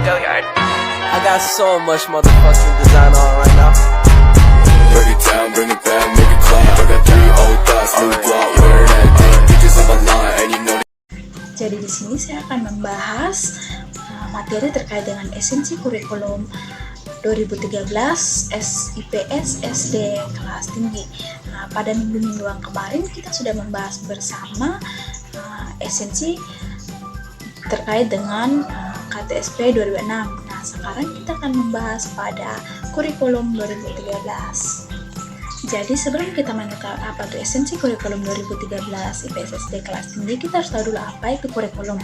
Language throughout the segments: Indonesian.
I got so much motherfucking design on right now. Break it down, bring it back, make it clap. I got 3 old thoughts, new block, where that day. Pictures on my line, and you know. Jadi di sini saya akan membahas materi terkait dengan esensi kurikulum 2013 IPS SD kelas tinggi. Pada minggu-minggu yang kemarin kita sudah membahas bersama esensi terkait dengan KTSP 2006. Nah, sekarang kita akan membahas pada kurikulum 2013. Jadi sebelum kita mengetahui apa itu esensi kurikulum 2013 IPS SD kelas tinggi, kita harus tahu dulu apa itu kurikulum.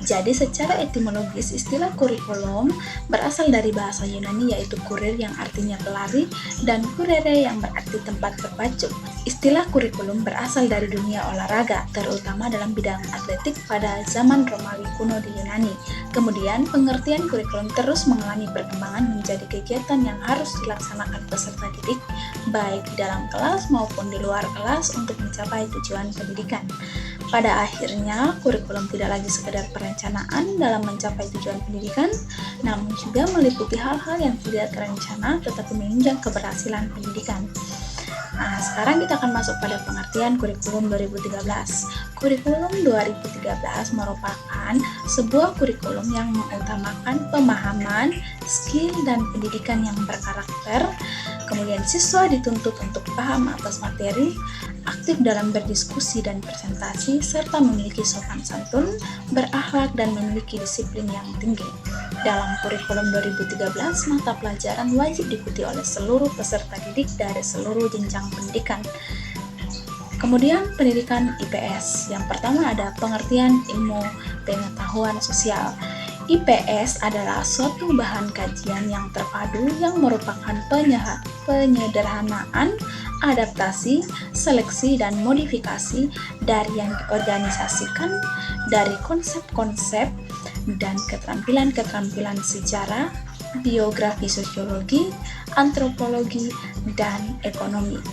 Jadi secara etimologis istilah kurikulum berasal dari bahasa Yunani yaitu kurir yang artinya pelari dan kurere yang berarti tempat berpacu. Istilah kurikulum berasal dari dunia olahraga, terutama dalam bidang atletik pada zaman Romawi kuno di Yunani. Kemudian pengertian kurikulum terus mengalami perkembangan menjadi kegiatan yang harus dilaksanakan peserta didik baik di dalam kelas maupun di luar kelas untuk mencapai tujuan pendidikan. Pada akhirnya, kurikulum tidak lagi sekedar perencanaan dalam mencapai tujuan pendidikan, namun juga meliputi hal-hal yang tidak terencana tetapi menunjang keberhasilan pendidikan. Nah, sekarang kita akan masuk pada pengertian kurikulum 2013. Kurikulum 2013 merupakan sebuah kurikulum yang mengutamakan pemahaman, skill, dan pendidikan yang berkarakter. Kemudian siswa dituntut untuk paham atas materi, aktif dalam berdiskusi dan presentasi, serta memiliki sopan santun, berakhlak, dan memiliki disiplin yang tinggi. Dalam kurikulum 2013, mata pelajaran wajib diikuti oleh seluruh peserta didik dari seluruh jenjang pendidikan. Kemudian pendidikan IPS. Yang pertama ada pengertian ilmu pengetahuan sosial. IPS adalah suatu bahan kajian yang terpadu yang merupakan penyederhanaan, adaptasi, seleksi, dan modifikasi dari yang diorganisasikan dari konsep-konsep dan keterampilan-keterampilan sejarah, biografi sosiologi, antropologi, dan ekonomi.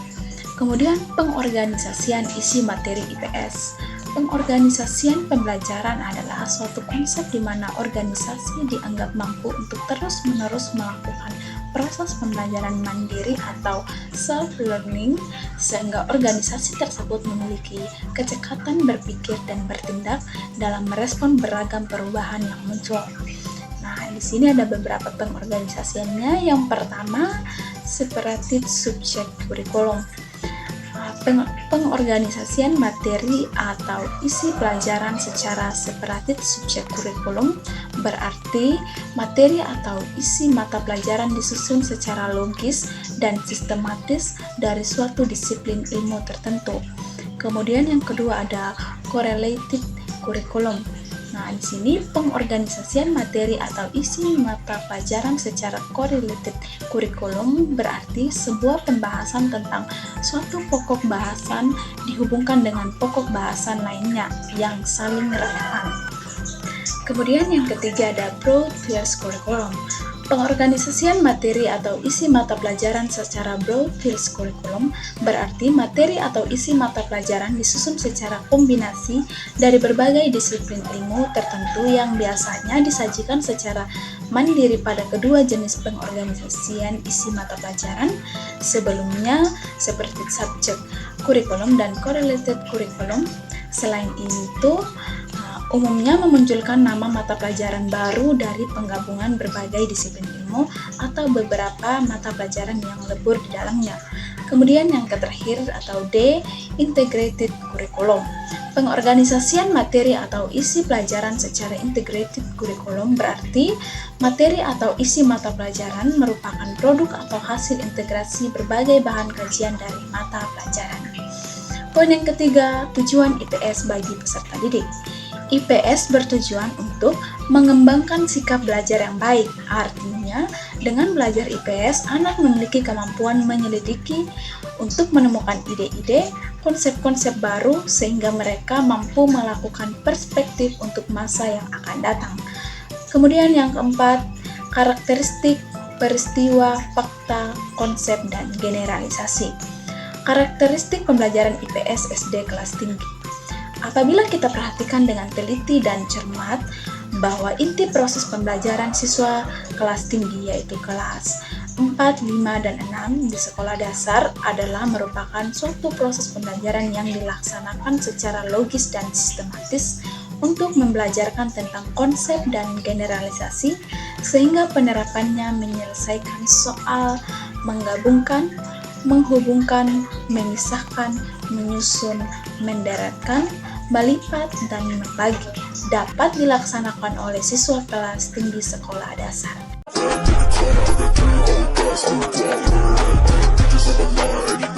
Kemudian pengorganisasian isi materi IPS. Pengorganisasian pembelajaran adalah suatu konsep di mana organisasi dianggap mampu untuk terus-menerus melakukan proses pembelajaran mandiri atau self-learning sehingga organisasi tersebut memiliki kecekatan berpikir dan bertindak dalam merespon beragam perubahan yang muncul. Nah, di sini ada beberapa pengorganisasiannya. Yang pertama, separated subject curriculum. Pengorganisasian materi atau isi pelajaran secara separated subject curriculum berarti materi atau isi mata pelajaran disusun secara logis dan sistematis dari suatu disiplin ilmu tertentu. Kemudian yang kedua ada correlated curriculum. Nah, di sini pengorganisasian materi atau isi mata pelajaran secara correlated curriculum berarti sebuah pembahasan tentang suatu pokok bahasan dihubungkan dengan pokok bahasan lainnya yang saling relevan. Kemudian yang ketiga ada broad field curriculum. Pengorganisasian materi atau isi mata pelajaran secara broad field curriculum berarti materi atau isi mata pelajaran disusun secara kombinasi dari berbagai disiplin ilmu tertentu yang biasanya disajikan secara mandiri pada kedua jenis pengorganisasian isi mata pelajaran sebelumnya seperti subject curriculum dan correlated curriculum. Selain itu, umumnya memunculkan nama mata pelajaran baru dari penggabungan berbagai disiplin ilmu atau beberapa mata pelajaran yang lebur di dalamnya. Kemudian yang terakhir atau D, integrated curriculum. Pengorganisasian materi atau isi pelajaran secara integrated curriculum berarti materi atau isi mata pelajaran merupakan produk atau hasil integrasi berbagai bahan kajian dari mata pelajaran. Poin yang ketiga, tujuan IPS bagi peserta didik. IPS bertujuan untuk mengembangkan sikap belajar yang baik. Artinya, dengan belajar IPS, anak memiliki kemampuan menyelidiki untuk menemukan ide-ide, konsep-konsep baru, sehingga mereka mampu melakukan perspektif untuk masa yang akan datang. Kemudian yang keempat, karakteristik, peristiwa, fakta, konsep, dan generalisasi. Karakteristik pembelajaran IPS SD kelas tinggi. Apabila kita perhatikan dengan teliti dan cermat, bahwa inti proses pembelajaran siswa kelas tinggi yaitu kelas 4, 5, dan 6 di sekolah dasar adalah merupakan suatu proses pembelajaran yang dilaksanakan secara logis dan sistematis untuk membelajarkan tentang konsep dan generalisasi sehingga penerapannya menyelesaikan soal menggabungkan, menghubungkan, memisahkan, menyusun, mendaratkan, melipat, dan membagi dapat dilaksanakan oleh siswa kelas tinggi sekolah dasar. Teachers of the law, any